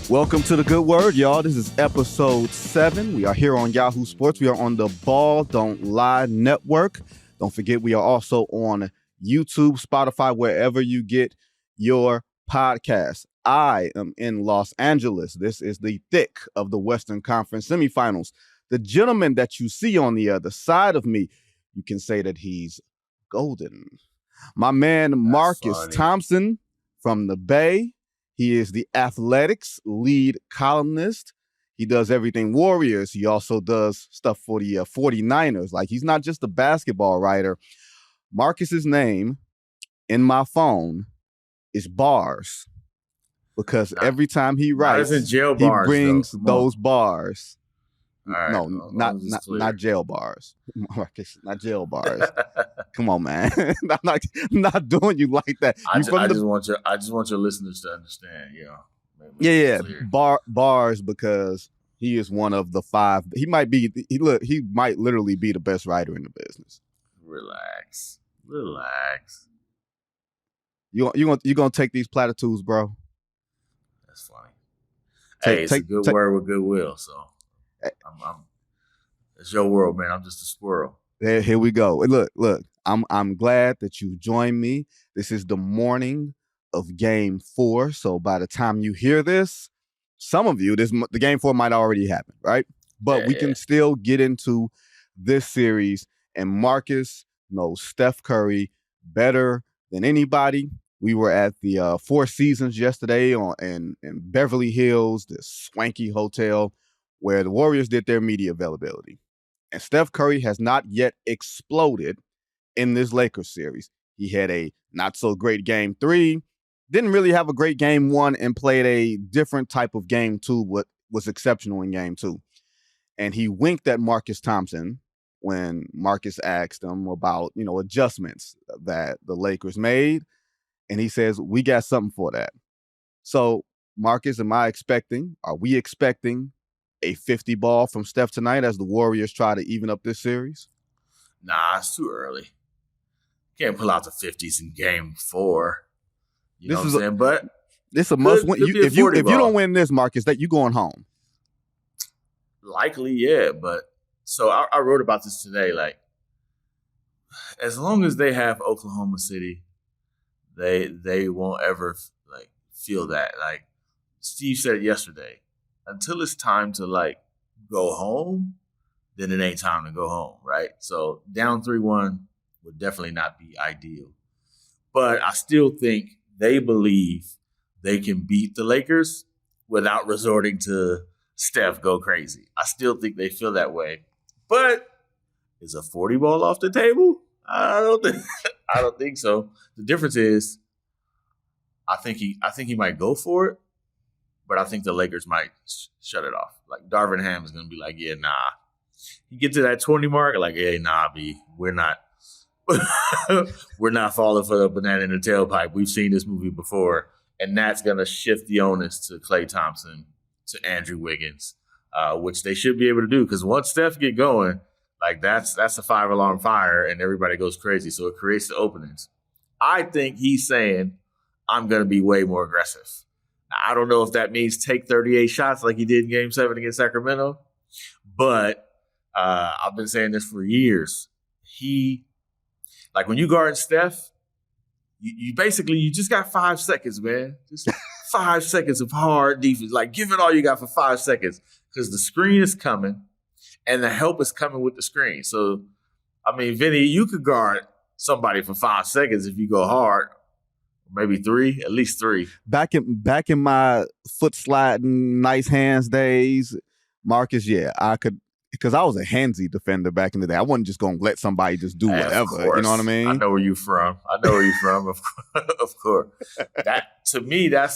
Welcome to the Good Word, y'all. This is episode 7. We are here on Yahoo Sports. We are on the Ball Don't Lie network. Don't forget, we are also on YouTube, Spotify, wherever you get your podcasts. I am in Los Angeles. This is the thick of the Western Conference semifinals. The gentleman that you see on the other side of me, you can say that he's golden. My man, Marcus Thompson from the Bay. He is the Athletics lead columnist. He does everything Warriors. He also does stuff for the 49ers. Like, he's not just a basketball writer. Marcus's name in my phone is Bars, because every time he writes, he brings those bars. Right, no, not jail bars. Marcus, not jail bars. Come on, man. I'm not doing you like that. I just want your listeners to understand, Yeah. Bars, because he is one of the 5. He might literally be the best writer in the business. Relax. You gonna take these platitudes, bro? That's funny. It's a good word with goodwill, so. It's your world, man. I'm just a squirrel. Here we go. Look. I'm glad that you joined me. This is the morning of Game 4. So by the time you hear this, some of you, the Game 4 might already happen, right? But we can still get into this series. And Marcus knows Steph Curry better than anybody. We were at the Four Seasons yesterday in Beverly Hills, this swanky hotel, where the Warriors did their media availability. And Steph Curry has not yet exploded in this Lakers series. He had a not-so-great Game 3, didn't really have a great Game 1, and played a different type of Game 2, what was exceptional in Game 2. And he winked at Marcus Thompson when Marcus asked him about, adjustments that the Lakers made. And he says, we got something for that. So, Marcus, are we expecting a 50 ball from Steph tonight as the Warriors try to even up this series? Nah, it's too early. Can't pull out the 50s in Game 4. You know what I'm saying? But this is a must win. If you don't win this, Marcus, that you going home. Likely, yeah. But so I wrote about this today. Like, as long as they have Oklahoma City, they won't ever feel that. Like Steve said yesterday, until it's time to go home, then it ain't time to go home, right? So down 3-1 would definitely not be ideal. But I still think they believe they can beat the Lakers without resorting to Steph go crazy. I still think they feel that way. But is a 40 ball off the table? I don't think so. The difference is I think he might go for it. But I think the Lakers might shut it off. Like, Darvin Ham is going to be like, yeah, nah. You get to that 20 mark, like, hey, nah, B, we're not falling for the banana in the tailpipe. We've seen this movie before. And that's going to shift the onus to Klay Thompson, to Andrew Wiggins, which they should be able to do. Because once Steph get going, that's a 5-alarm fire and everybody goes crazy. So it creates the openings. I think he's saying, I'm going to be way more aggressive. I don't know if that means take 38 shots like he did in Game 7 against Sacramento, but I've been saying this for years. When you guard Steph, you just got 5 seconds, man. Just 5 seconds of hard defense. Give it all you got for 5 seconds, because the screen is coming and the help is coming with the screen. So, Vinny, you could guard somebody for 5 seconds if you go hard. Maybe 3, at least 3. Back in my foot sliding, nice hands days, Marcus, yeah, I could, because I was a handsy defender back in the day. I wasn't just going to let somebody just do whatever. You know what I mean? I know where you're from. Of course. That, to me, I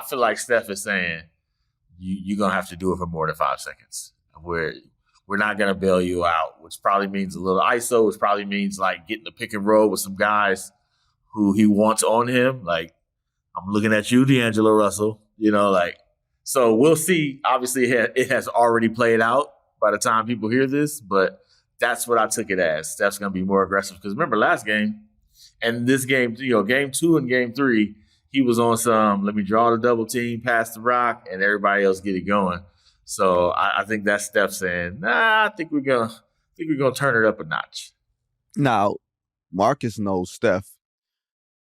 feel like Steph is saying, you're going to have to do it for more than 5 seconds. We're not going to bail you out, which probably means a little ISO, which probably means getting the pick and roll with some guys who he wants on him. I'm looking at you, D'Angelo Russell, so we'll see. Obviously, it has already played out by the time people hear this, but that's what I took it as. Steph's going to be more aggressive. Because remember last game and this game, Game 2 and Game 3, he was on some, let me draw the double team, pass the rock, and everybody else get it going. So I think that's Steph saying, nah, I think we're gonna turn it up a notch. Now, Marcus knows Steph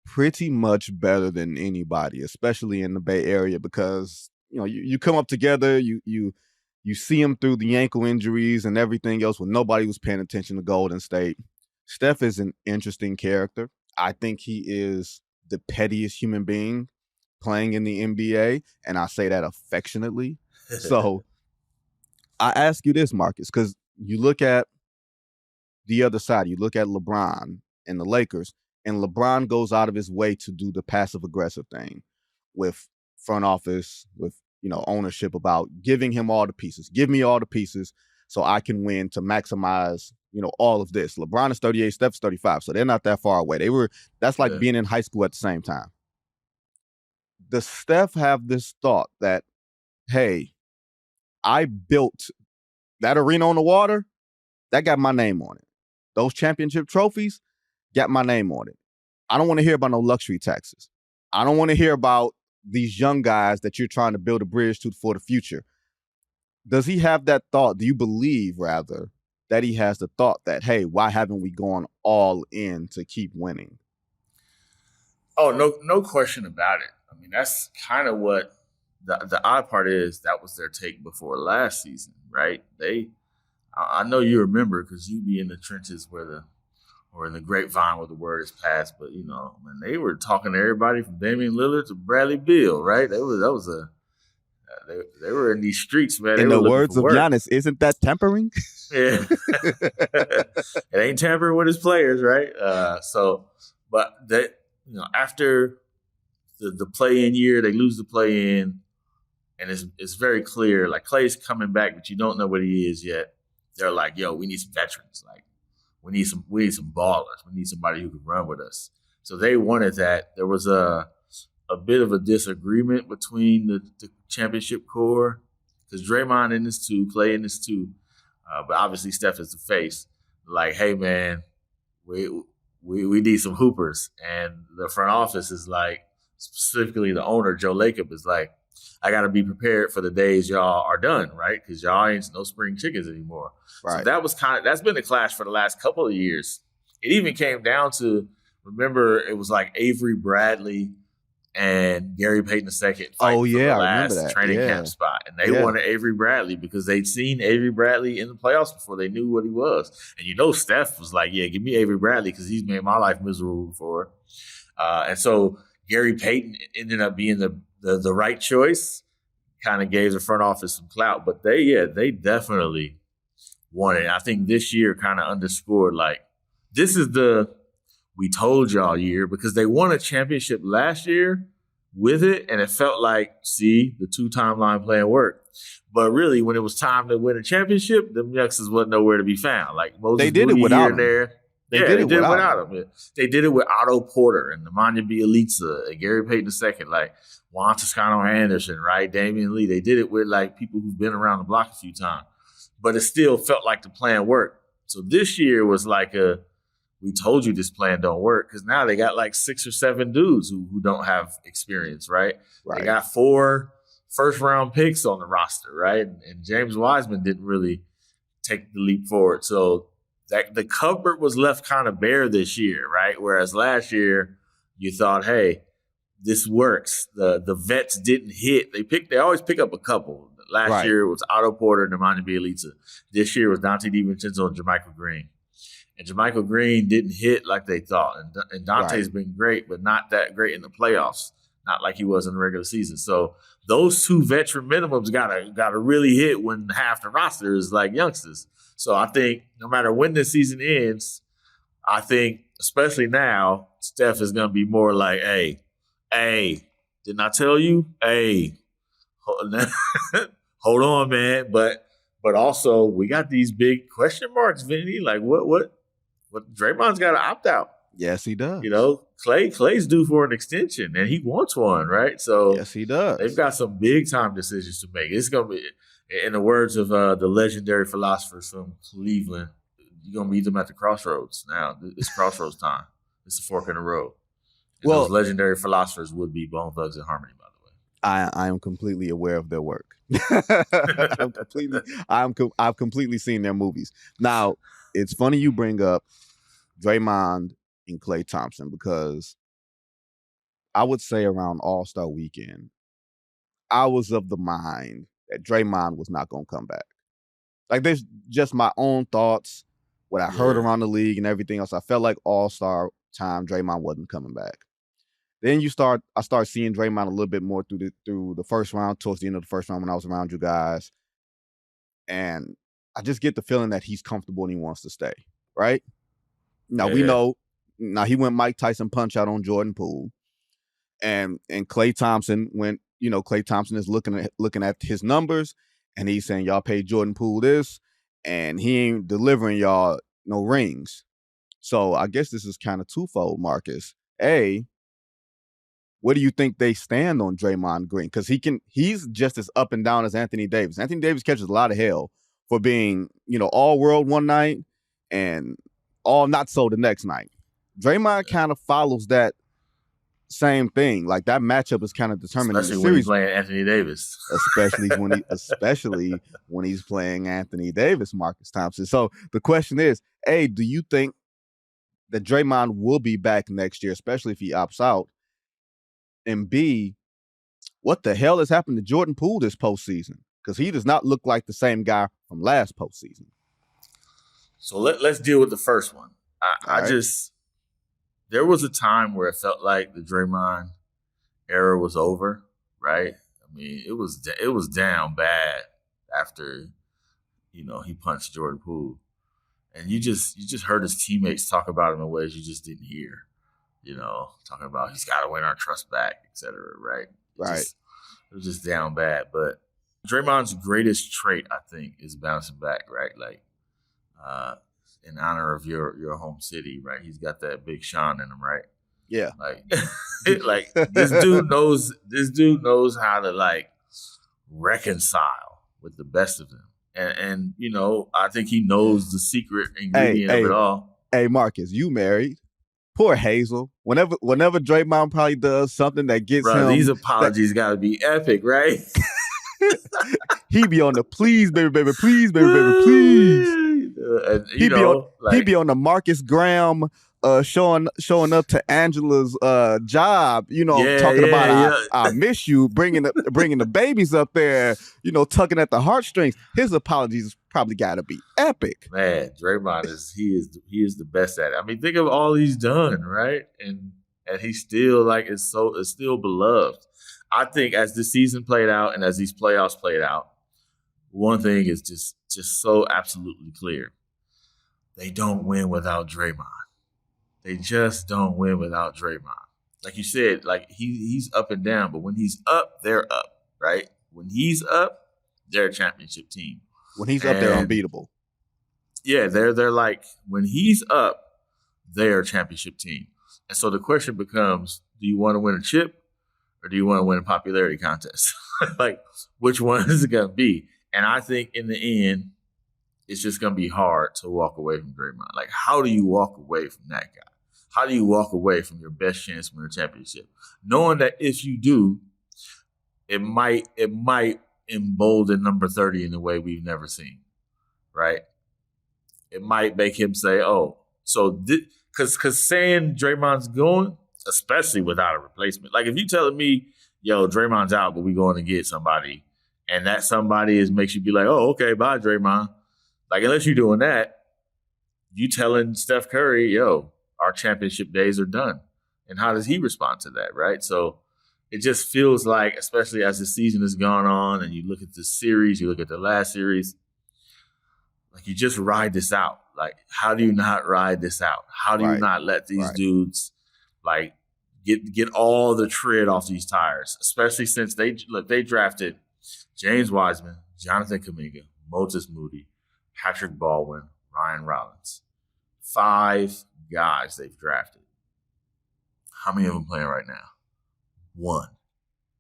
pretty much better than anybody, especially in the Bay Area, because you come up together, you see him through the ankle injuries and everything else when nobody was paying attention to Golden State. Steph is an interesting character. I think he is the pettiest human being playing in the NBA, and I say that affectionately. So I ask you this, Marcus, because you look at the other side, you look at LeBron and the Lakers, and LeBron goes out of his way to do the passive aggressive thing with front office, with ownership, about giving him all the pieces. Give me all the pieces so I can win, to maximize all of this. LeBron is 38, Steph's 35, so they're not that far away. That's like being in high school at the same time. Does Steph have this thought that, hey, I built that arena on the water, that got my name on it. Those championship trophies got my name on it. I don't want to hear about no luxury taxes. I don't want to hear about these young guys that you're trying to build a bridge to for the future. Does he have that thought? Do you believe, rather, that he has the thought that, hey, why haven't we gone all in to keep winning? Oh, no question about it. I mean, that's kind of what the odd part is. That was their take before last season, right? I know you remember, because you be in the trenches or in the grapevine where the word is passed. But when they were talking to everybody from Damian Lillard to Bradley Beal, right? They were in these streets, man. In the words of Giannis, isn't that tampering? Yeah, it ain't tampering with his players, right? But that after the play-in year, they lose the play-in, and it's very clear. Like, Klay's coming back, but you don't know what he is yet. They're like, yo, we need some veterans. Like, we need some ballers. We need somebody who can run with us. So they wanted that. There was a bit of a disagreement between the championship core, because Draymond in this too, Klay in this too, but obviously Steph is the face. Like, hey man, we need some hoopers, and the front office is like, specifically the owner Joe Lacob is like, I got to be prepared for the days y'all are done, right? Because y'all ain't no spring chickens anymore. Right. So that's been the clash for the last couple of years. It even came down to, remember, it was like Avery Bradley and Gary Payton II fighting for the last training camp spot. And they wanted Avery Bradley because they'd seen Avery Bradley in the playoffs before. They knew what he was. And Steph was like, yeah, give me Avery Bradley because he's made my life miserable before. And so Gary Payton ended up being the right choice, kind of gave the front office some clout. But they definitely won it. I think this year kind of underscored, like, this is the we told y'all year, because they won a championship last year with it, and it felt like, see, the 2-timeline plan worked. But really, when it was time to win a championship, them youngsters wasn't nowhere to be found. Like, Moses they did it without him. They did it without him. They did it with Otto Porter and Nemanja Bjelica and Gary Payton II, like Juan Toscano Anderson, right? Damian Lee. They did it with like people who've been around the block a few times. But it still felt like the plan worked. So this year was like we told you this plan don't work, because now they got like 6 or 7 dudes who don't have experience, right? They got 4 first-round picks on the roster, right? And James Wiseman didn't really take the leap forward. So the cupboard was left kind of bare this year, right? Whereas last year you thought, hey, this works. The vets didn't hit. They always pick up a couple. Last year it was Otto Porter and Nemanja Bjelica. This year it was Dante DiVincenzo and JaMychal Green. And JaMychal Green didn't hit like they thought. And Dante's been great, but not that great in the playoffs. Not like he was in the regular season. So those 2 veteran minimums gotta really hit when half the roster is like youngsters. So I think no matter when this season ends, I think, especially now, Steph is going to be more like, hey, didn't I tell you? Hey, hold on, man. But also, we got these big question marks, Vinny. Like, what Draymond's got to opt out. Yes, he does. Klay's due for an extension, and he wants one, right? So yes, he does. They've got some big time decisions to make. It's going to be, in the words of the legendary philosophers from Cleveland, you're going to meet them at the crossroads now. It's crossroads time. It's the fork in the road. And those legendary philosophers would be Bone Thugs and Harmony, by the way. I am completely aware of their work. I've completely seen their movies. Now, it's funny you bring up Draymond and Klay Thompson, because I would say around All-Star Weekend, I was of the mind that Draymond was not going to come back. Like, there's just my own thoughts, what I heard around the league and everything else. I felt like All-Star time, Draymond wasn't coming back. Then I start seeing Draymond a little bit more through the first round, towards the end of the first round when I was around you guys. And I just get the feeling that he's comfortable and he wants to stay, right? Now, we know, now he went Mike Tyson punch out on Jordan Poole. And Klay Thompson went, Klay Thompson is looking at his numbers, and he's saying, y'all paid Jordan Poole this, and he ain't delivering y'all no rings. So I guess this is kind of twofold, Marcus. A, what do you think they stand on Draymond Green? Because he's just as up and down as Anthony Davis. Anthony Davis catches a lot of hell for being, all world one night and all not so the next night. Draymond kind of follows that same thing. Like, that matchup is kind of determined especially in the when series. He's playing Anthony Davis. especially when he's playing Anthony Davis, Marcus Thompson. So the question is, A, do you think that Draymond will be back next year, especially if he opts out? And B, what the hell has happened to Jordan Poole this postseason? Because he does not look like the same guy from last postseason. So let's deal with the first one. There was a time where it felt like the Draymond era was over, right? I mean, it was down bad after, he punched Jordan Poole. And you just heard his teammates talk about him in ways you just didn't hear. Talking about he's got to win our trust back, et cetera, right? Right. It was just down bad. But Draymond's greatest trait, I think, is bouncing back, right? Like, in honor of your home city, right? He's got that Big Sean in him, right? Yeah. Like, this dude knows how to, like, reconcile with the best of them. And I think he knows the secret ingredient of it all. Hey, Marcus, you married. Poor Hazel. Whenever Draymond probably does something that gets him. These apologies got to be epic, right? He be on the please, baby, please, baby, please. He be on the Marcus Graham showing up to Angela's job, talking about I miss you, bringing the babies up there, tugging at the heartstrings. His apologies probably got to be epic. Man, Draymond is the best at it. I mean, think of all he's done, right? And he's still is still beloved. I think as the season played out and as these playoffs played out, one thing is just so absolutely clear. They don't win without Draymond. They just don't win without Draymond. Like you said, like he's up and down, but when he's up, they're up, right? When he's up, they're a championship team. When he's up, they're unbeatable. Yeah, they're like, when he's up, they're a championship team. And so the question becomes, do you want to win a chip or do you want to win a popularity contest? Like, which one is it going to be? And I think in the end, it's just going to be hard to walk away from Draymond. Like, how do you walk away from that guy? How do you walk away from your best chance to win a championship? Knowing that if you do, it might embolden number 30 in a way we've never seen, right? It might make him say, oh, so because saying Draymond's going, especially without a replacement. Like, if you telling me, yo, Draymond's out, but we going to get somebody, and that somebody makes you be like, oh, okay, bye, Draymond. Like, unless you're doing that, you telling Steph Curry, yo, our championship days are done. And how does he respond to that, right? So it just feels like, especially as the season has gone on and you look at this series, you look at the last series, like, you just ride this out. Like, how do you not ride this out? How do you not let these dudes, like, get all the tread off these tires? Especially since they drafted James Wiseman, Jonathan Kuminga, Moses Moody, Patrick Baldwin, Ryan Rollins. 5 guys they've drafted. How many of them playing right now? 1.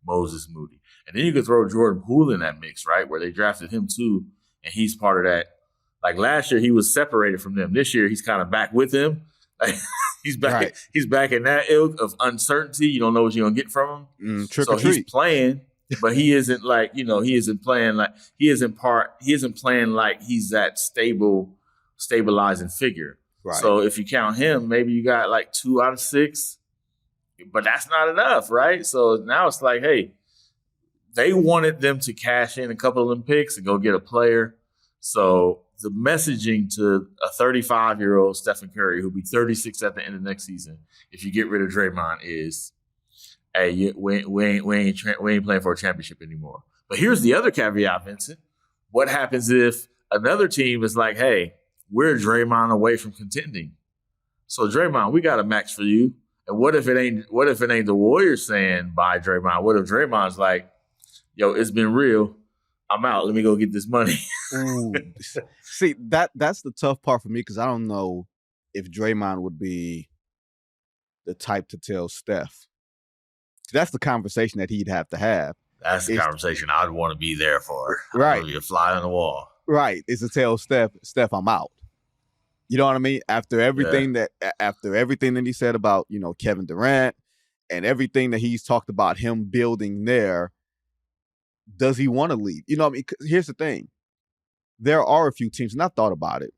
Moses Moody. And then you could throw Jordan Poole in that mix, right? Where they drafted him too, and he's part of that. Like, last year, he was separated from them. This year, he's kind of back with them. Like, He's back. Right. He's back in that ilk of uncertainty. You don't know what you're gonna get from him. Trick So or treat. he's playing, but he isn't like he isn't playing like he isn't playing like he's that stabilizing figure. Right. So if you count him, maybe you got like 2 out of 6, but that's not enough, right? So now it's like, hey, they wanted them to cash in a couple of them picks and go get a player. So the messaging to a 35-year-old Stephen Curry, who'll be 36 at the end of next season, if you get rid of Draymond, is, hey, we ain't playing for a championship anymore. But here's the other caveat, Vincent. What happens if another team is like, hey, we're Draymond away from contending? So Draymond, we got a max for you. And what if it ain't the Warriors saying bye Draymond? What if Draymond's like, yo, it's been real. I'm out. Let me go get this money. See, that's the tough part for me because I don't know if Draymond would be the type to tell Steph. That's the conversation that he'd have to have. That's the conversation I'd want to be there for. Right. I'd be a fly on the wall. Right. Is to tell Steph, I'm out. You know what I mean? After everything that he said about, Kevin Durant and everything that he's talked about him building there, does he want to leave? You know what I mean? Here's the thing. There are a few teams, and I thought about it.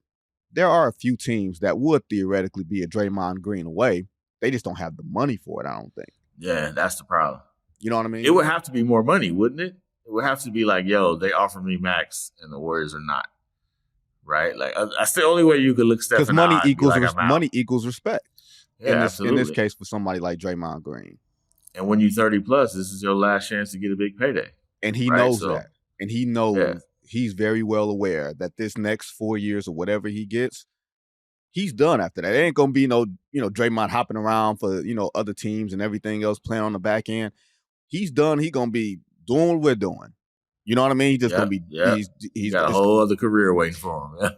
There are a few teams that would theoretically be a Draymond Green away. They just don't have the money for it, I don't think. Yeah, that's the problem. You know what I mean? It would have to be more money, wouldn't it? It would have to be like, yo, they offer me max and the Warriors are not. Right? Like, that's the only way you could look Steph in the eye. Because money equals respect. Yeah, in this case, for somebody like Draymond Green. And when you're 30 plus, this is your last chance to get a big payday. And he knows that. And he knows, he's very well aware that this next 4 years or whatever he gets, he's done after that. It ain't going to be no, Draymond hopping around for, other teams and everything else playing on the back end. He's done. He's going to be doing what we're doing. You know what I mean? He's just going to be, he's got a whole other career waiting for him.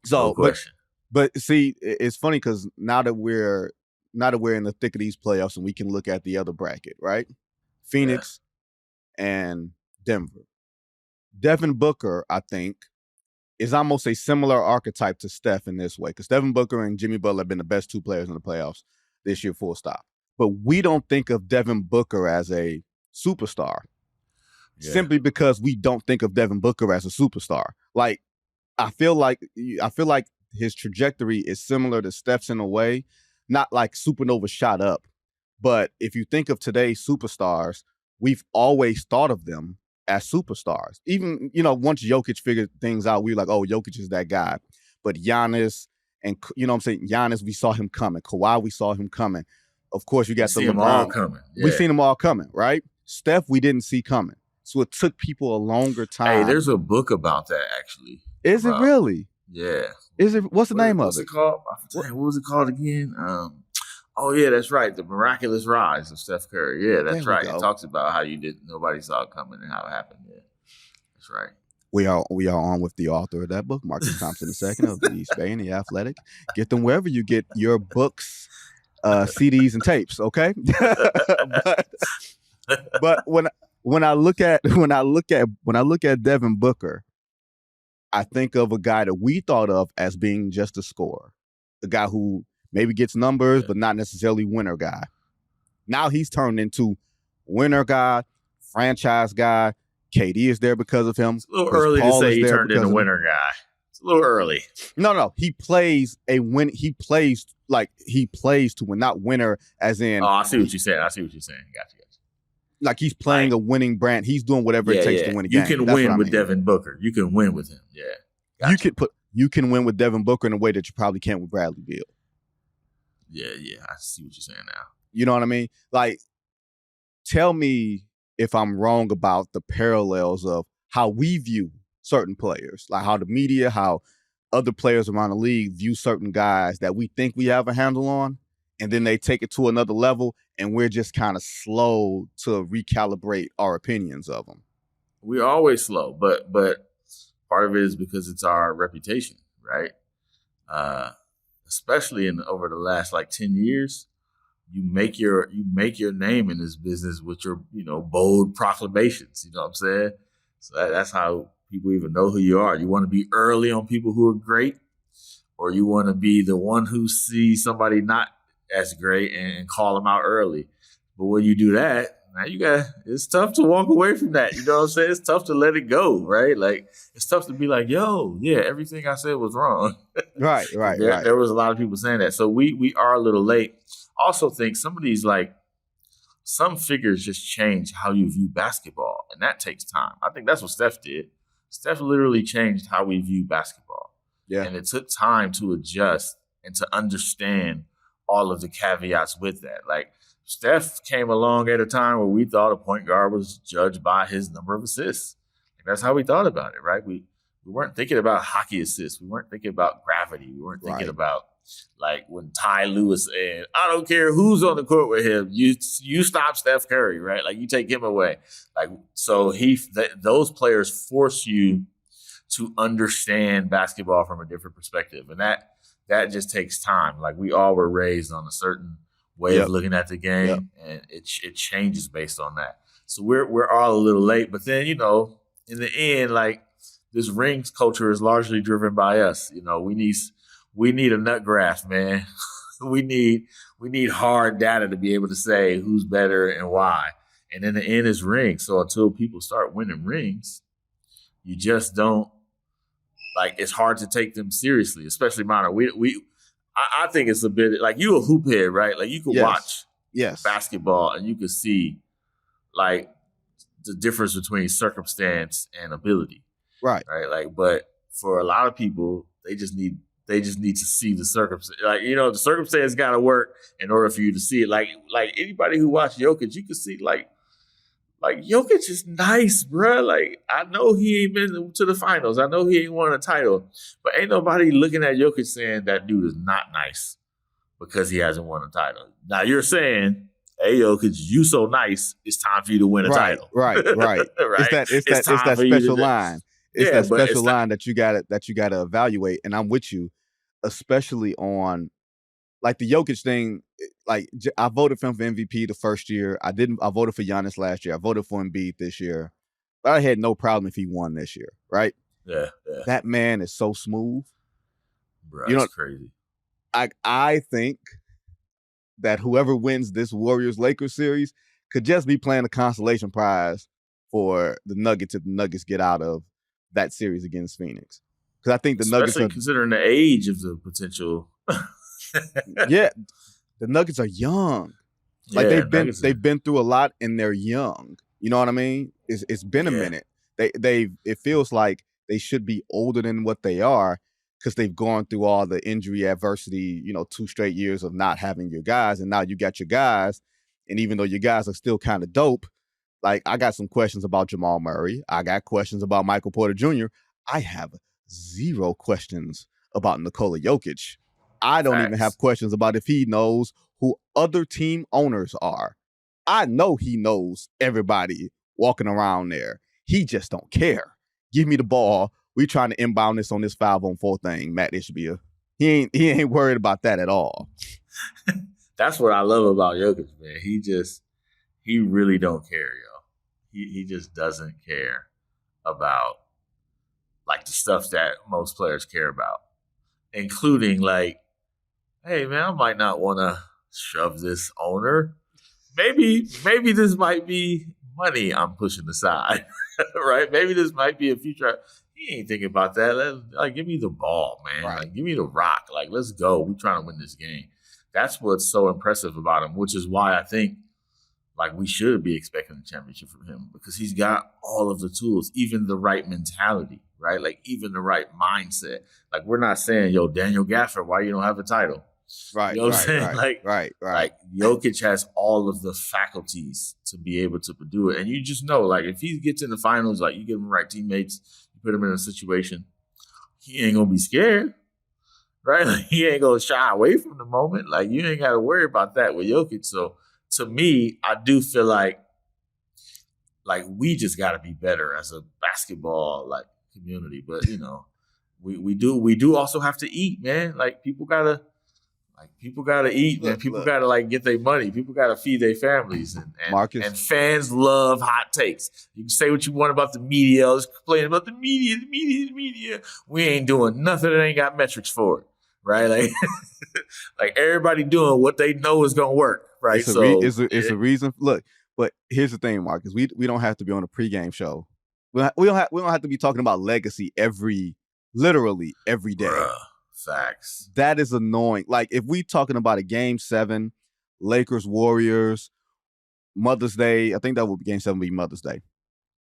So, no question. But see, it's funny because now that we're in the thick of these playoffs and we can look at the other bracket, right? Phoenix and Denver. Devin Booker, I think, is almost a similar archetype to Steph in this way because Devin Booker and Jimmy Butler have been the best 2 players in the playoffs this year, full stop. But we don't think of Devin Booker as a superstar simply because we don't think of Devin Booker as a superstar. Like, I feel like his trajectory is similar to Steph's in a way, not like supernova shot up. But if you think of today's superstars, we've always thought of them as superstars. Even, once Jokic figured things out, we were like, oh, Jokic is that guy. But Giannis and, Giannis, we saw him coming. Kawhi, we saw him coming. Of course, you got the LeBron. All coming. Yeah. We've seen them all coming, right? Steph, we didn't see coming. So it took people a longer time. Hey, there's a book about that, actually. Is it really? Yeah. Is it? What's the name of it? What's it called? What was it called again? Oh yeah, that's right. The Miraculous Rise of Steph Curry. Yeah, that's right. It talks about how nobody saw it coming and how it happened. Yeah, that's right. We are on with the author of that book, Marcus Thompson II of the East Bay and the Athletic. Get them wherever you get your books, CDs and tapes. Okay, but when I look at Devin Booker, I think of a guy that we thought of as being just a scorer, a guy who maybe gets numbers, but not necessarily winner guy. Now he's turned into winner guy, franchise guy. KD is there because of him. It's a little early to say he turned into winner guy. It's a little early. No. He plays to win, not winner as in. Oh, I see what you're saying. Gotcha. Like he's playing a winning brand. He's doing whatever it takes to win a game. You can win with Devin Booker. You can win with him. Yeah. Gotcha. You can win with Devin Booker in a way that you probably can't with Bradley Beal. Yeah. I see what you're saying now. You know what I mean? Like, tell me if I'm wrong about the parallels of how we view certain players, like how the media, how other players around the league view certain guys that we think we have a handle on, and then they take it to another level, and we're just kind of slow to recalibrate our opinions of them. We're always slow, but part of it is because it's our reputation, right? Especially over the last 10 years, you make your name in this business with your bold proclamations. You know what I'm saying? So that's how people even know who you are. You want to be early on people who are great, or you want to be the one who sees somebody not as great and call them out early. But when you do that, now it's tough to walk away from that. You know what I'm saying? It's tough to let it go, right? Like, it's tough to be like, yo, yeah, everything I said was wrong. Right. There was a lot of people saying that. So we are a little late. Also think some of these, like, some figures just change how you view basketball, and that takes time. I think that's what Steph did. Steph literally changed how we view basketball. Yeah. And it took time to adjust and to understand all of the caveats with that. Like, Steph came along at a time where we thought a point guard was judged by his number of assists. Like, that's how we thought about it, right? We weren't thinking about hockey assists. We weren't thinking about gravity. We weren't thinking about, like, when Ty Lue said, I don't care who's on the court with him, you stop Steph Curry, right? Like, you take him away. Like, so those players force you to understand basketball from a different perspective. And that just takes time. Like, we all were raised on a certain way of looking at the game, and it changes based on that. So we're all a little late, but then, you know, in the end, like, this rings culture is largely driven by us. You know, we need a nut graph, man. we need hard data to be able to say who's better and why. And in the end, it's rings. So until people start winning rings, you just don't, like, it's hard to take them seriously, especially minor. I think it's a bit like, you a hoop head, right? Like, you could watch basketball and you could see, like, the difference between circumstance and ability. Right. Like, but for a lot of people, they just need to see the circumstance. Like, you know, the circumstance got to work in order for you to see it. Like anybody who watched Jokic, you could see, like Jokic is nice, bro. Like, I know he ain't been to the finals. I know he ain't won a title, but ain't nobody looking at Jokic saying that dude is not nice because he hasn't won a title. Now you're saying, hey, Jokic, you so nice, it's time for you to win a title. Right. It's that special line. It's that special line that you gotta evaluate. And I'm with you, especially on, like, the Jokic thing. Like, I voted for him for MVP the first year. I voted for Giannis last year. I voted for Embiid this year. But I had no problem if he won this year, right? Yeah. That man is so smooth. Bro, you know, it's crazy. I think that whoever wins this Warriors-Lakers series could just be playing a consolation prize for the Nuggets if the Nuggets get out of that series against Phoenix. Because I think the Nuggets, especially considering the age of the potential. The Nuggets are young. Like, they've been through a lot and they're young. You know what I mean? It's been a minute. It feels like they should be older than what they are because they've gone through all the injury adversity, you know, 2 straight years of not having your guys, and now you got your guys. And even though your guys are still kind of dope, like, I got some questions about Jamal Murray. I got questions about Michael Porter Jr. I have 0 questions about Nikola Jokic. I don't even have questions about if he knows who other team owners are. I know he knows everybody walking around there. He just don't care. Give me the ball. We trying to inbound this on this 5-on-4 thing, Matt Ishbia. He ain't worried about that at all. That's what I love about Jokic, man. He really don't care, yo. He just doesn't care about, like, the stuff that most players care about, including, like, hey, man, I might not want to shove this owner. Maybe this might be money I'm pushing aside, right? Maybe this might be a future. He ain't thinking about that. Give me the ball, man. Right. Like, give me the rock. Like, let's go. We're trying to win this game. That's what's so impressive about him, which is why I think, like, we should be expecting a championship from him, because he's got all of the tools, even the right mentality, right? Like, even the right mindset. Like, we're not saying, yo, Daniel Gafford, why you don't have a title? Right. You know what I'm saying? Right. Like, Jokic has all of the faculties to be able to do it. And you just know, like, if he gets in the finals, like, you give him the right teammates, you put him in a situation, he ain't going to be scared, right? Like, he ain't going to shy away from the moment. Like, you ain't got to worry about that with Jokic. So, to me, I do feel like we just got to be better as a basketball, like, community. But, you know, we do also have to eat, man. Like, people got to eat, man. People got to, like, get their money. People got to feed their families. And fans love hot takes. You can say what you want about the media. Let's complain about the media. We ain't doing nothing that ain't got metrics for it. right? Like, like everybody doing what they know is gonna work, right? It's a reason. Look, but here's the thing, Marcus. We don't have to be on a pregame show. We don't have to be talking about legacy literally every day. Bruh, facts. That is annoying. Like if we talking about a Game 7, Lakers Warriors, Mother's Day. I think that would be Game 7 be Mother's Day,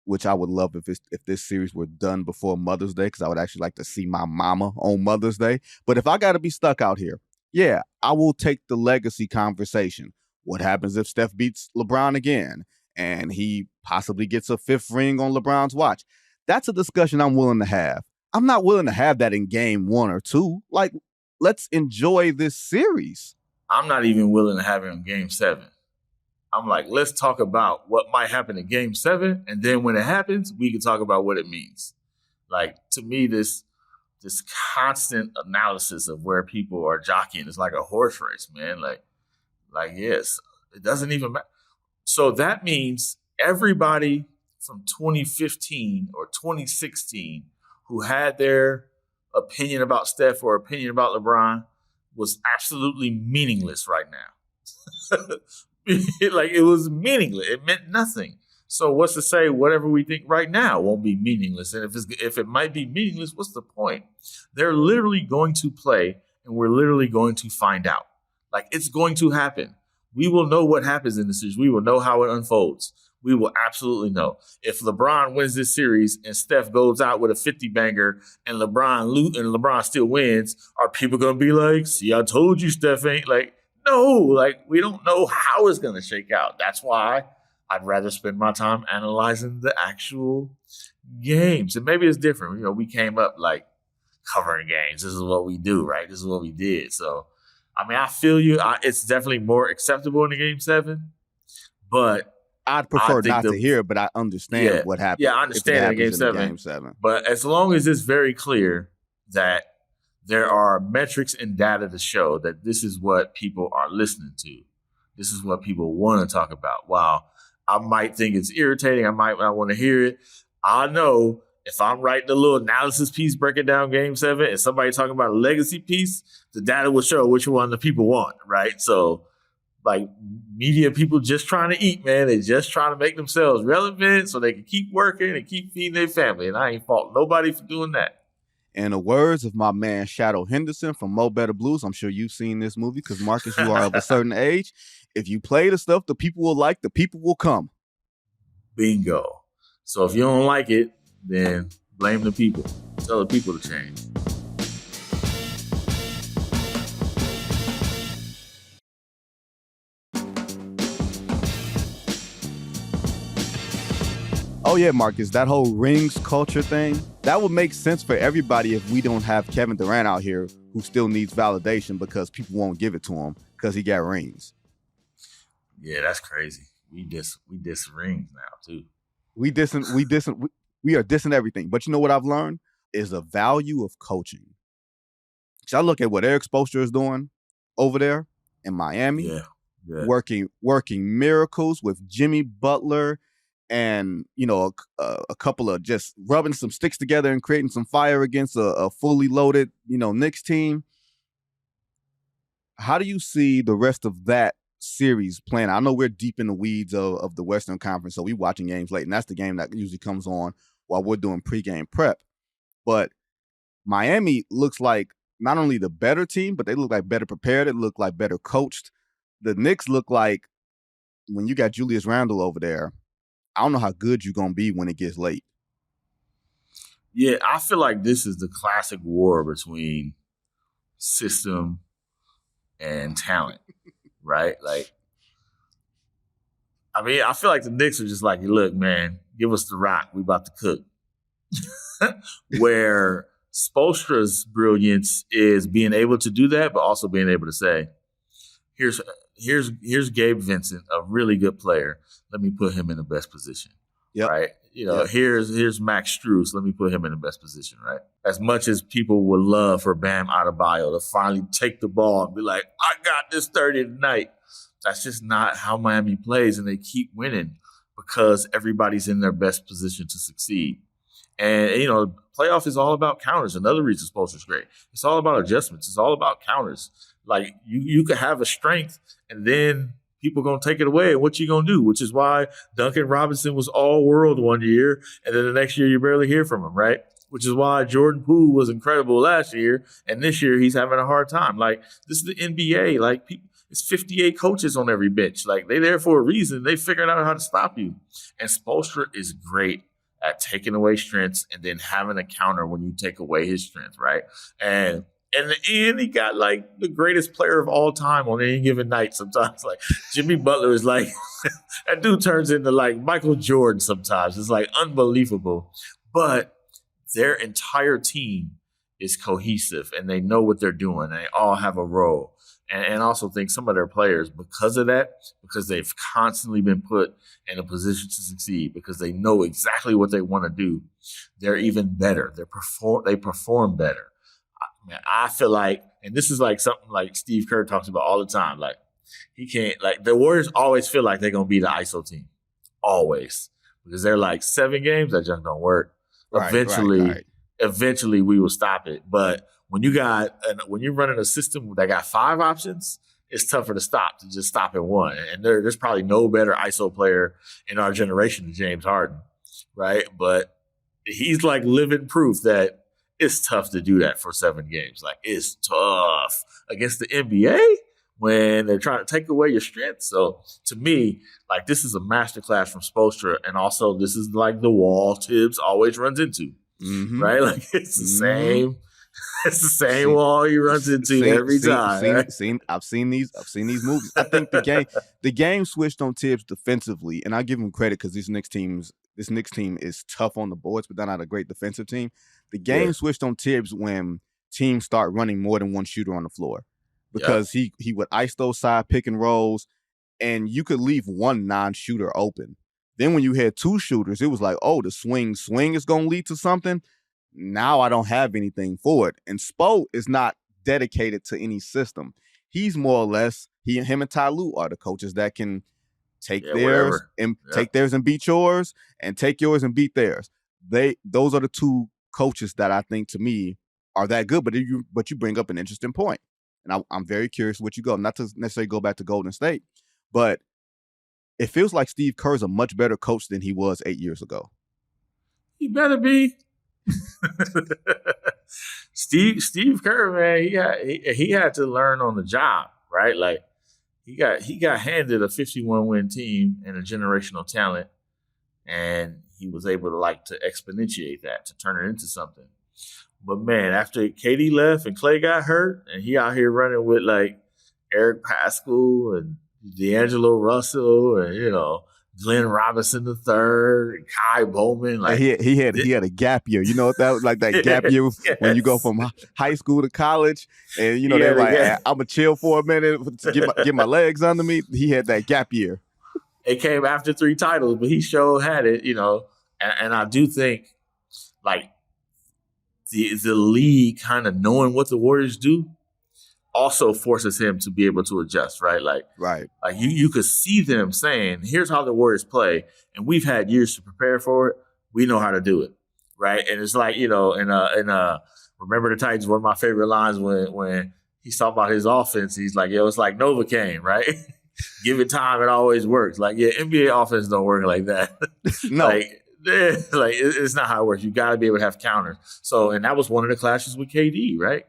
which I would love if this series were done before Mother's Day, because I would actually like to see my mama on Mother's Day. But if I got to be stuck out here, yeah, I will take the legacy conversation. What happens if Steph beats LeBron again and he possibly gets a 5th ring on LeBron's watch? That's a discussion I'm willing to have. I'm not willing to have that in game 1 or 2. Like, let's enjoy this series. I'm not even willing to have it in game 7. I'm like, let's talk about what might happen in game 7. And then when it happens, we can talk about what it means. Like, to me, this constant analysis of where people are jockeying is like a horse race, man. Like, yes, it doesn't even matter. So that means everybody from 2015 or 2016 who had their opinion about Steph or opinion about LeBron was absolutely meaningless right now. Like, it was meaningless. It meant nothing. So what's to say whatever we think right now won't be meaningless? And if it might be meaningless, what's the point? They're literally going to play, and we're literally going to find out. Like, it's going to happen. We will know what happens in the series. We will know how it unfolds. We will absolutely know. If LeBron wins this series and Steph goes out with a 50-banger and LeBron still wins, are people going to be like, see, I told you Steph ain't like, no, like, we don't know how it's going to shake out. That's why I'd rather spend my time analyzing the actual games. And maybe it's different. You know, we came up like covering games. This is what we do, right? This is what we did. So, I mean, I feel you. It's definitely more acceptable in the game 7, but I'd prefer not to hear it, but I understand what happened. Yeah, I understand in game 7. But as long as it's very clear that there are metrics and data to show that this is what people are listening to, this is what people want to talk about. Wow, I might think it's irritating. I might not want to hear it. I know if I'm writing a little analysis piece breaking down game 7 and somebody talking about a legacy piece, the data will show which one the people want, right? So, like, media people just trying to eat, man. They're just trying to make themselves relevant so they can keep working and keep feeding their family. And I ain't fault nobody for doing that. In the words of my man Shadow Henderson from Mo Better Blues, I'm sure you've seen this movie because, Marcus, you are of a certain age. If you play the stuff the people will like, the people will come. Bingo. So if you don't like it, then blame the people. Tell the people to change. Oh yeah, Marcus, that whole rings culture thing, that would make sense for everybody if we don't have Kevin Durant out here who still needs validation because people won't give it to him because he got rings. Yeah, that's crazy. We diss rings now too. We are dissing everything. But you know what I've learned is the value of coaching. So I look at what Eric Spoelstra is doing over there in Miami, working miracles with Jimmy Butler. And, you know, a couple of just rubbing some sticks together and creating some fire against a fully loaded, you know, Knicks team. How do you see the rest of that series playing? I know we're deep in the weeds of the Western Conference, so we're watching games late, and that's the game that usually comes on while we're doing pregame prep. But Miami looks like not only the better team, but they look like better prepared. It look like better coached. The Knicks look like, when you got Julius Randle over there, I don't know how good you're going to be when it gets late. Yeah, I feel like this is the classic war between system and talent, right? Like, I mean, I feel like the Knicks are just like, look, man, give us the rock. We about to cook. Where Spoelstra's brilliance is being able to do that, but also being able to say, here's Gabe Vincent, a really good player. Let me put him in the best position. Yep. Right? You know, here's Max Strus. Let me put him in the best position, right? As much as people would love for Bam Adebayo to finally take the ball and be like, I got this 30 tonight. That's just not how Miami plays, and they keep winning because everybody's in their best position to succeed. And playoff is all about counters. Another reason Spoelstra's great. It's all about adjustments. It's all about counters. Like you could have a strength and then people going to take it away. And what you going to do? Which is why Duncan Robinson was all world one year. And then the next year you barely hear from him, right? Which is why Jordan Poole was incredible last year. And this year he's having a hard time. Like, this is the NBA. Like, it's 58 coaches on every bench. Like, they there for a reason. They figured out how to stop you. And Spoelstra is great at taking away strengths and then having a counter when you take away his strength, right? And in the end, he got like the greatest player of all time on any given night sometimes. Like, Jimmy Butler is like, that dude turns into like Michael Jordan sometimes. It's like unbelievable. But their entire team is cohesive and they know what they're doing. They all have a role. And I also think some of their players, because of that, because they've constantly been put in a position to succeed, because they know exactly what they want to do, they're even better. They perform better. I feel like, and this is like something like Steve Kerr talks about all the time, like he can't, like the Warriors always feel like they're going to be the ISO team. Always. Because they're like 7 games, that just don't work. Eventually we will stop it. But when you're running a system that got 5 options, it's tougher to stop than just stop at 1. And there's probably no better ISO player in our generation than James Harden, right? But he's like living proof that it's tough to do that for 7 games. Like, it's tough against the NBA when they're trying to take away your strength. So to me, like, this is a masterclass from Spoelstra, and also this is like the wall Tibbs always runs into, right? Like, it's the same. It's the same wall he runs into every time. I've seen these movies. I think the game switched on Tibbs defensively, and I give him credit because this Knicks team is tough on the boards, but they're not a great defensive team. The game switched on Tibbs when teams start running more than one shooter on the floor, because he would ice those side pick and rolls, and you could leave one non-shooter open. Then when you had 2 shooters, it was like, oh, the swing is going to lead to something. Now I don't have anything for it. And Spo is not dedicated to any system. He's more or less, him and Ty Lue are the coaches that can take theirs and beat yours, and take yours and beat theirs. Those are the 2 coaches that I think, to me, are that good. But you bring up an interesting point, and I'm very curious what you go. Not to necessarily go back to Golden State, but it feels like Steve Kerr is a much better coach than he was 8 years ago. He better be. Steve Kerr, man, he had to learn on the job, right? Like, he got handed a 51-win team and a generational talent, and he was able to exponentiate that, to turn it into something. But man, after KD left and Klay got hurt, and he out here running with like Eric Paschall and D'Angelo Russell and Glenn Robinson III, Kai Bowman. Like, he had a gap year. You know what that was like? That gap year when you go from high school to college, and they're like, I'm gonna chill for a minute to get my legs under me. He had that gap year. It came after 3 titles, but he sure had it. And I do think like the league kind of knowing what the Warriors do also forces him to be able to adjust, right? Like you could see them saying, here's how the Warriors play, and we've had years to prepare for it. We know how to do it, right? And it's like, in Remember the Titans, one of my favorite lines when he's talking about his offense, he's like, it's like Novocaine, right? Give it time, it always works. Like, NBA offense don't work like that. No. It's not how it works. You got to be able to have counters. So, and that was one of the clashes with KD, right?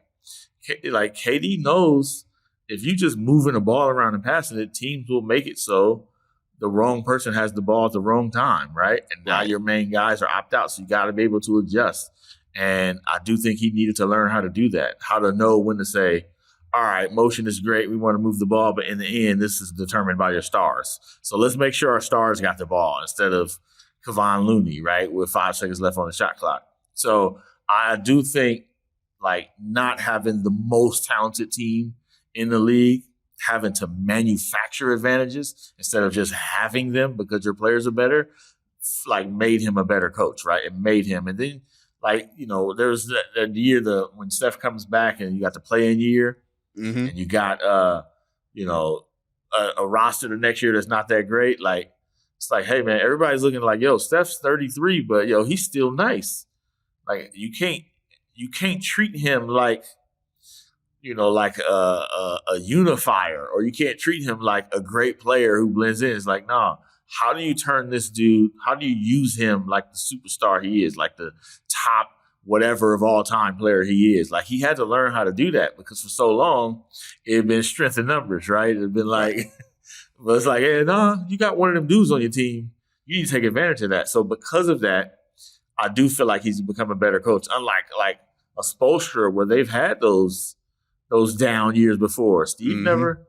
Like, KD knows if you just moving the ball around and passing it, teams will make it so the wrong person has the ball at the wrong time, right? And now your main guys are opt out, so you got to be able to adjust. And I do think he needed to learn how to do that, how to know when to say, all right, motion is great, we want to move the ball, but in the end, this is determined by your stars. So let's make sure our stars got the ball instead of Kevon Looney, right, with 5 seconds left on the shot clock. So I do think, like, not having the most talented team in the league, having to manufacture advantages instead of just having them because your players are better, like, made him a better coach, right? It made him. And then, like, there's that year when Steph comes back and you got the play-in year, and you got, a roster the next year that's not that great. Like, it's like, hey, man, everybody's looking like, Steph's 33, but, he's still nice. Like you can't treat him like like a unifier, or you can't treat him like a great player who blends in. It's like, nah, how do you turn this dude? How do you use him like the superstar he is, like the top whatever of all time player he is? Like he had to learn how to do that because for so long it had been strength in numbers, right? It had been like, but it's like, hey, nah, you got one of them dudes on your team. You need to take advantage of that. So because of that, I do feel like he's become a better coach. Unlike like a Spoelstra where they've had those down years before. Steve never,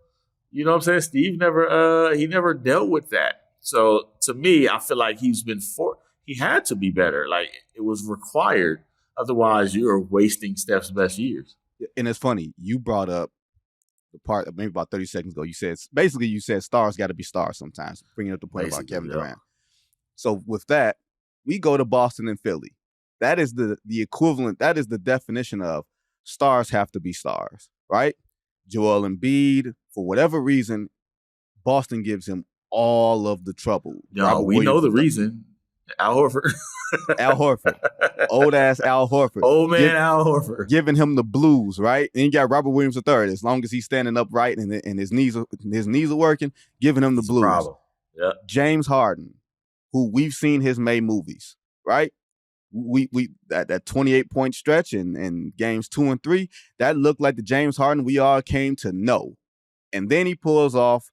you know what I'm saying? Steve never, he never dealt with that. So to me, I feel like he had to be better. Like it was required. Otherwise, you're wasting Steph's best years. And it's funny, you brought up the part maybe about 30 seconds ago. You said stars got to be stars sometimes, bringing up the point about Kevin Durant. So with that, we go to Boston and Philly. That is the equivalent. That is the definition of stars have to be stars, right? Joel Embiid, for whatever reason, Boston gives him all of the trouble. No, we know the reason. Al Horford. Al Horford. Old ass Al Horford. Old man Al Horford. Giving him the blues, right? And you got Robert Williams III. As long as he's standing upright and his knees are working, giving him the blues. Problem. Yeah. James Harden, who we've seen his May movies, right? We that 28-point stretch in games 2 and 3, that looked like the James Harden we all came to know. And then he pulls off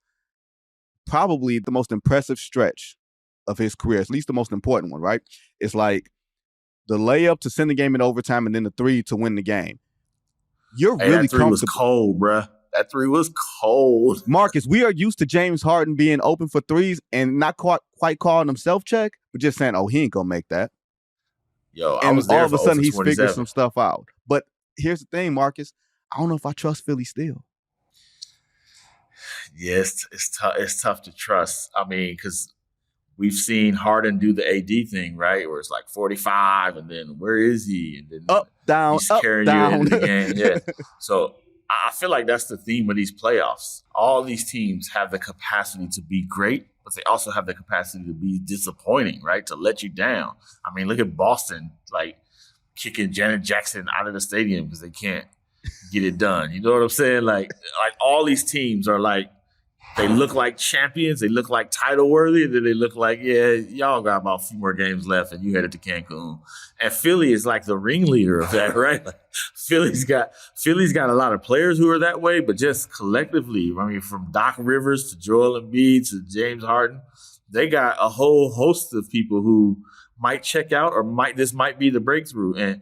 probably the most impressive stretch of his career, at least the most important one, right? It's like the layup to send the game in overtime and then the 3 to win the game. You're really that 3 was cold, bruh. That 3 was cold. Marcus, we are used to James Harden being open for threes and not quite calling him self-check, but just saying, oh, he ain't going to make that. Yo, and I was there all of a sudden he's 27. figured some stuff out. But here's the thing, Marcus. I don't know if I trust Philly still. Yes, it's tough to trust. I mean, because we've seen Harden do the AD thing, right? Where it's like 45, and then where is he? And then up, down, he's up, carrying down. you into the game. Yeah. So I feel like that's the theme of these playoffs. All these teams have the capacity to be great, but they also have the capacity to be disappointing, right? To let you down. I mean, look at Boston, like kicking Janet Jackson out of the stadium because they can't get it done. You know what I'm saying? Like all these teams are like, they look like champions. They look like title worthy. And then they look like, yeah, y'all got about a few more games left and you headed to Cancun. And Philly is like the ringleader of that, right? Like Philly's got a lot of players who are that way, but just collectively, I mean, from Doc Rivers to Joel Embiid to James Harden, they got a whole host of people who might check out or this might be the breakthrough. And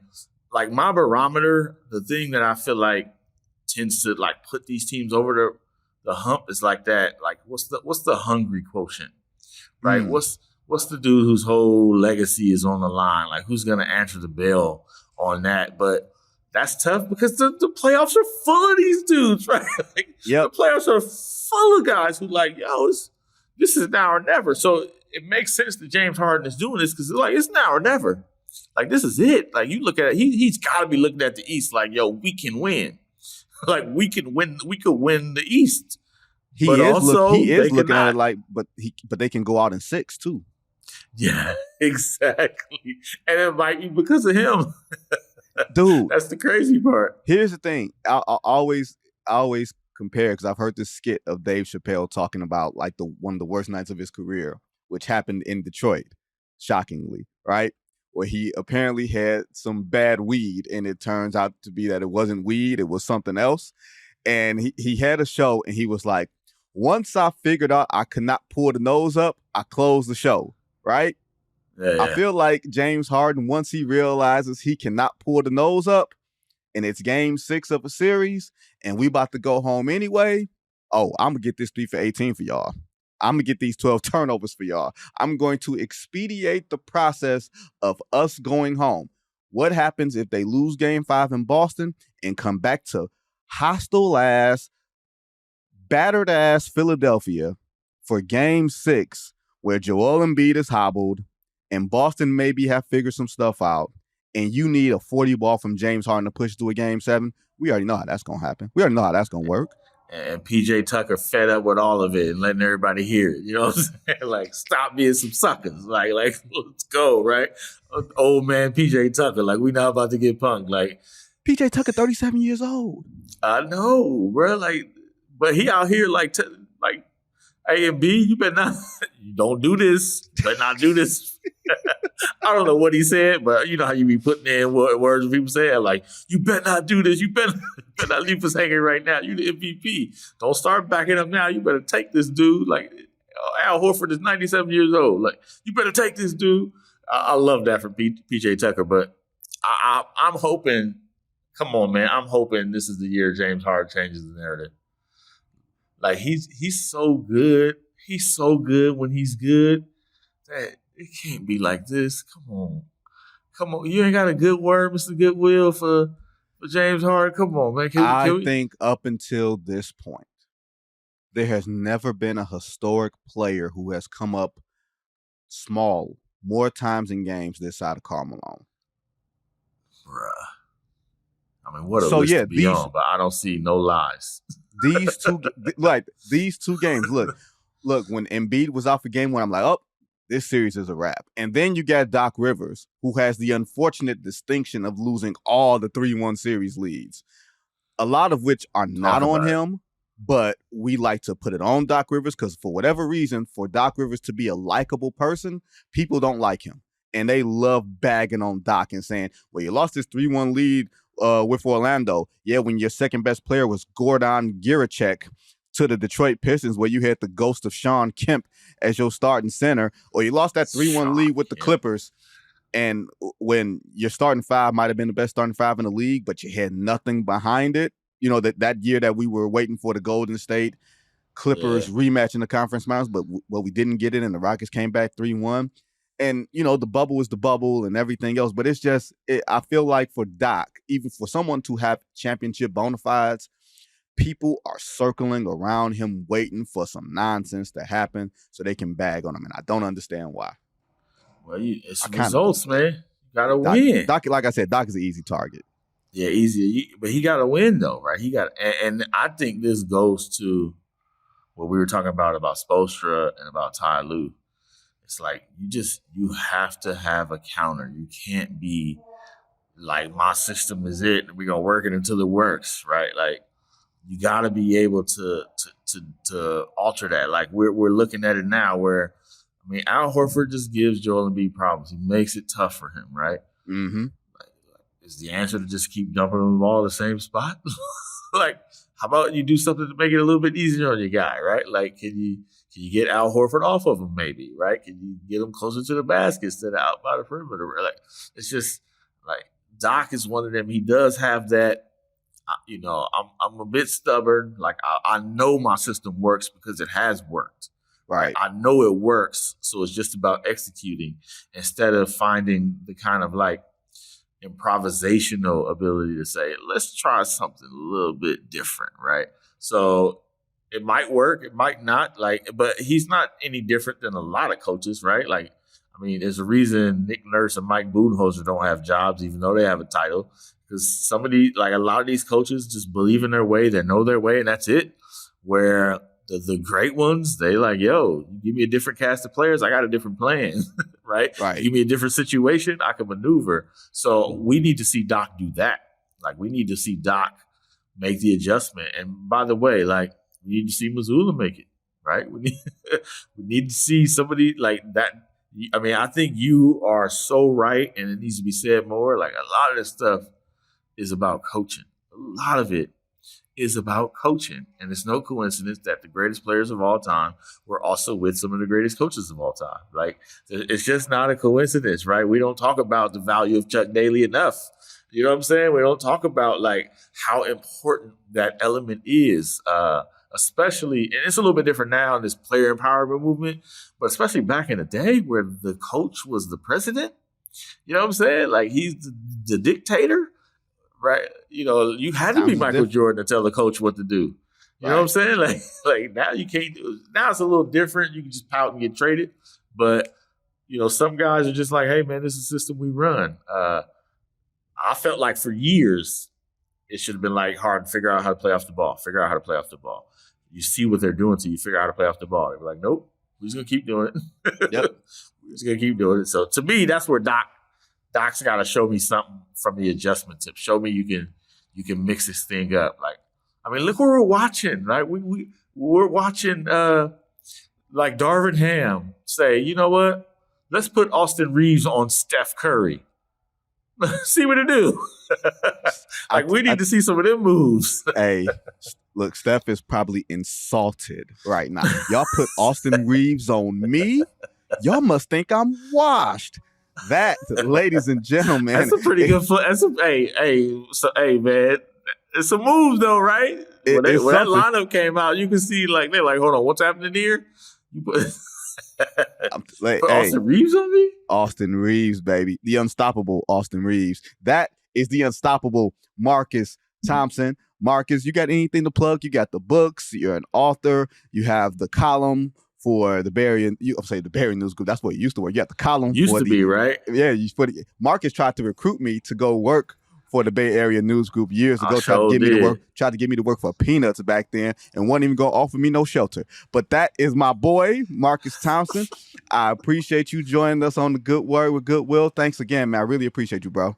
like my barometer, the thing that I feel like tends to like put these teams over the hump is like that. Like what's the hungry quotient, right? What's the dude whose whole legacy is on the line? Like who's gonna answer the bell on that? But that's tough because the playoffs are full of these dudes, right? Like, the playoffs are full of guys who like, yo, this is now or never. So it makes sense that James Harden is doing this because it's now or never. Like this is it. Like you look at it, he's got to be looking at the East like, yo, we can win. Like we could win the East. He is looking at it like, but they can go out in 6 too. Yeah, exactly. And it might be because of him. Dude. That's the crazy part. Here's the thing. I always compare, because I've heard this skit of Dave Chappelle talking about like one of the worst nights of his career, which happened in Detroit, shockingly, right? Where he apparently had some bad weed, and it turns out to be that it wasn't weed, it was something else. And he had a show, and he was like, once I figured out I could not pull the nose up, I closed the show, right? Yeah. I feel like James Harden, once he realizes he cannot pull the nose up, and it's game 6 of a series, and we about to go home anyway, oh, I'm going to get this 3 for 18 for y'all. I'm going to get these 12 turnovers for y'all. I'm going to expedite the process of us going home. What happens if they lose game 5 in Boston and come back to hostile-ass, battered-ass Philadelphia for game 6, where Joel Embiid is hobbled and Boston maybe have figured some stuff out, and you need a 40 ball from James Harden to push through a game 7? We already know how that's going to happen. We already know how that's going to work. And PJ Tucker fed up with all of it and letting everybody hear it. You know what I'm saying? Like, stop being some suckers. Like, let's go, right? Old man PJ Tucker, like, we not about to get punked. Like, PJ Tucker, 37 years old. I know, bro. Like, but he out here like A and B, you better not, you don't do this. You better not do this. I don't know what he said, but you know how you be putting in words people say, like, you better not do this. You better not leave us hanging right now. You the MVP. Don't start backing up now. You better take this dude. Like, Al Horford is 97 years old. Like, you better take this dude. I love that from PJ Tucker, but I'm hoping, come on, man. I'm hoping this is the year James Harden changes the narrative. Like, he's so good. He's so good when he's good that it can't be like this. Come on. You ain't got a good word, Mr. Goodwill, for James Harden. Come on, man. I think up until this point, there has never been a historic player who has come up small more times in games this side of Karl Malone. Bruh. I mean, what a list to be on, but I don't see no lies. These two games. Look, when Embiid was out for game one, I'm like, oh, this series is a wrap. And then you got Doc Rivers, who has the unfortunate distinction of losing all the 3-1 series leads, a lot of which are not on him, but we like to put it on Doc Rivers because for whatever reason, for Doc Rivers to be a likable person, people don't like him. And they love bagging on Doc and saying, well, you lost this 3-1 lead with Orlando. Yeah, when your second best player was Gordon Giracek to the Detroit Pistons, where you had the ghost of Sean Kemp as your starting center, or you lost that 3-1 lead with the Clippers, and when your starting five might have been the best starting five in the league, but you had nothing behind it. You know, that year that we were waiting for the Golden State Clippers rematch in the conference finals, but we didn't get it, and the Rockets came back 3-1. And, you know, the bubble is the bubble and everything else. But it's just, I feel like for Doc, even for someone to have championship bona fides, people are circling around him waiting for some nonsense to happen so they can bag on him. And I don't understand why. Well, it's results, man. You got to win. Doc, like I said, Doc is an easy target. Yeah, easy. But he got to win, though, right? And I think this goes to what we were talking about Spoelstra and about Ty Lue. It's like you have to have a counter. You can't be like, my system is it, and we're gonna work it until it works, right? Like, you got to be able to alter that. Like, we're looking at it now, where I mean, Al Horford just gives Joel Embiid problems. He makes it tough for him, right? Mm-hmm. Like, is the answer to just keep dumping them all in the same spot? Like, how about you do something to make it a little bit easier on your guy, right? Like, can you get Al Horford off of him, maybe, right? Can you get him closer to the basket instead of out by the perimeter? Like, it's just like Doc is one of them. He does have that. You know, I'm a bit stubborn. Like, I know my system works because it has worked. Right. I know it works, so it's just about executing instead of finding the kind of like improvisational ability to say, let's try something a little bit different, right? So it might work, it might not, like, but he's not any different than a lot of coaches, right? Like, I mean, there's a reason Nick Nurse and Mike Budenholzer don't have jobs, even though they have a title, because a lot of these coaches just believe in their way, they know their way, and that's it. Where the great ones, they like, yo, you give me a different cast of players, I got a different plan, right? Right. Give me a different situation, I can maneuver. So we need to see Doc do that. Like, we need to see Doc make the adjustment. And by the way, like, we need to see Mazzulla make it, right? We need to see somebody like that. I mean, I think you are so right, and it needs to be said more. Like, a lot of this stuff is about coaching. A lot of it is about coaching. And it's no coincidence that the greatest players of all time were also with some of the greatest coaches of all time. Like, it's just not a coincidence, right? We don't talk about the value of Chuck Daly enough. You know what I'm saying? We don't talk about like how important that element is, especially, and it's a little bit different now in this player empowerment movement, but especially back in the day where the coach was the president. You know what I'm saying? Like, he's the dictator. Right, you know, you had to be Michael Jordan to tell the coach what to do. You know what I'm saying? Like now you can't do. Now it's a little different. You can just pout and get traded. But you know, some guys are just like, hey man, this is the system we run. I felt like for years, it should have been like hard to figure out how to play off the ball. Figure out how to play off the ball. You see what they're doing, so you figure out how to play off the ball. They're like, nope, we're just gonna keep doing it. Yep. We're just gonna keep doing it. So to me, that's where Doc's got to show me something from the adjustment tip. Show me you can mix this thing up. Like, I mean, look what we're watching, right? We're watching like Darvin Ham say, you know what? Let's put Austin Reeves on Steph Curry. See what it do. Like, we need to see some of them moves. Hey, look, Steph is probably insulted right now. Y'all put Austin Reeves on me? Y'all must think I'm washed. That, ladies and gentlemen, that's a pretty good. Hey, man, it's a move though, right? When that lineup came out, you can see like they're like, hold on, what's happening here? You put Austin Reeves on me? Austin Reeves, baby, the unstoppable Austin Reeves. That is the unstoppable Marcus Thompson. Marcus, you got anything to plug? You got the books. You're an author. You have the column for the Barry News Group. That's what it used to work. You got the column. Right? Yeah, Marcus tried to recruit me to go work for the Bay Area News Group years ago. Tried to get me to work for peanuts back then, and wouldn't even go offer me no shelter. But that is my boy, Marcus Thompson. I appreciate you joining us on the Good Word with Goodwill. Thanks again, man. I really appreciate you, bro.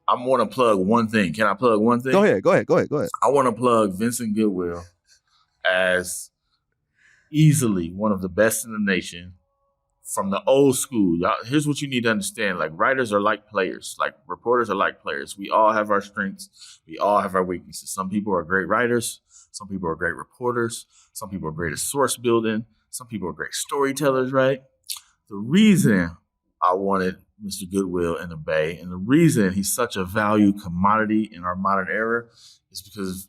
I want to plug one thing. Can I plug one thing? Go ahead. I want to plug Vincent Goodwill as easily one of the best in the nation from the old school. Y'all, here's what you need to understand. Like, writers are like players. Like, reporters are like players. We all have our strengths. We all have our weaknesses. Some people are great writers. Some people are great reporters. Some people are great at source building. Some people are great storytellers, right? The reason I wanted Mr. Goodwill in the Bay, and the reason he's such a value commodity in our modern era, is because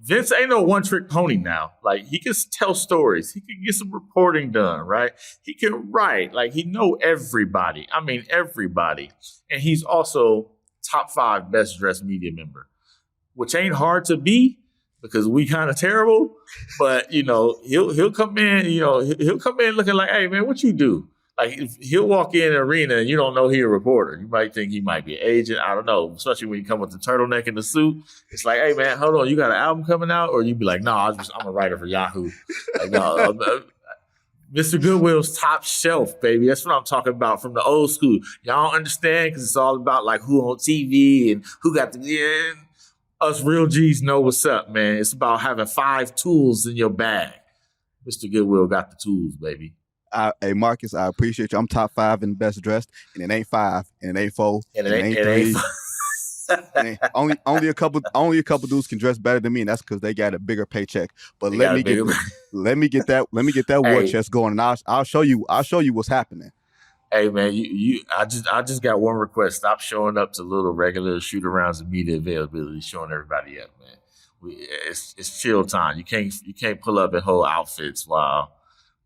Vince ain't no one-trick pony now. Like, he can tell stories. He can get some reporting done, right? He can write. Like, he know everybody. I mean, everybody. And he's also top 5 best-dressed media member, which ain't hard to be because we kind of terrible. But, you know, he'll come in, he'll come in looking like, hey, man, what you do? Like, he'll walk in an arena and you don't know he's a reporter. You might think he might be an agent. I don't know. Especially when you come with the turtleneck and the suit. It's like, hey, man, hold on. You got an album coming out? Or you'd be like, no, I'm a writer for Yahoo. Like, no, Mr. Goodwill's top shelf, baby. That's what I'm talking about from the old school. Y'all don't understand because it's all about like who on TV and who got the... Us real G's know what's up, man. It's about having 5 tools in your bag. Mr. Goodwill got the tools, baby. Hey, Marcus, I appreciate you. I'm top 5 in best dressed, and it ain't 5, and it ain't 4, and it ain't 3. only a couple dudes can dress better than me, and that's because they got a bigger paycheck. But let me get that war chest going, and I'll show you what's happening. Hey, man, I just got one request. Stop showing up to little regular shoot arounds and media availability, showing everybody up, man. It's chill time. You can't pull up in whole outfits while.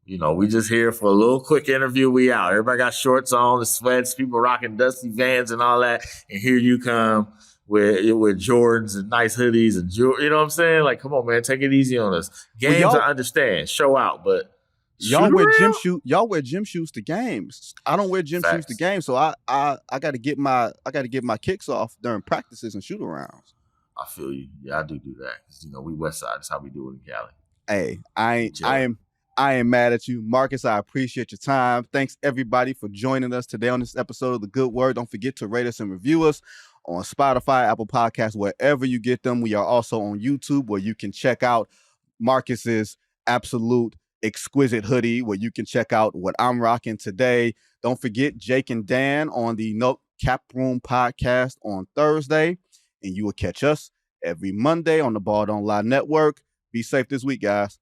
We just here for a little quick interview. We out. Everybody got shorts on, the sweats, people rocking dusty Vans and all that. And here you come with Jordans and nice hoodies and you know what I'm saying? Like, come on, man, take it easy on us. Games, I understand, show out, but y'all wear gym shoes to games. I don't wear gym shoes to games, so I got to get my kicks off during practices and shoot arounds. I feel you. Yeah, I do that because we West Side. That's how we do it in Cali. Hey, I ain't mad at you. Marcus, I appreciate your time. Thanks, everybody, for joining us today on this episode of The Good Word. Don't forget to rate us and review us on Spotify, Apple Podcasts, wherever you get them. We are also on YouTube, where you can check out Marcus's absolute exquisite hoodie, where you can check out what I'm rocking today. Don't forget Jake and Dan on the No Cap Room podcast on Thursday. And you will catch us every Monday on the Ball Don't Lie Network. Be safe this week, guys.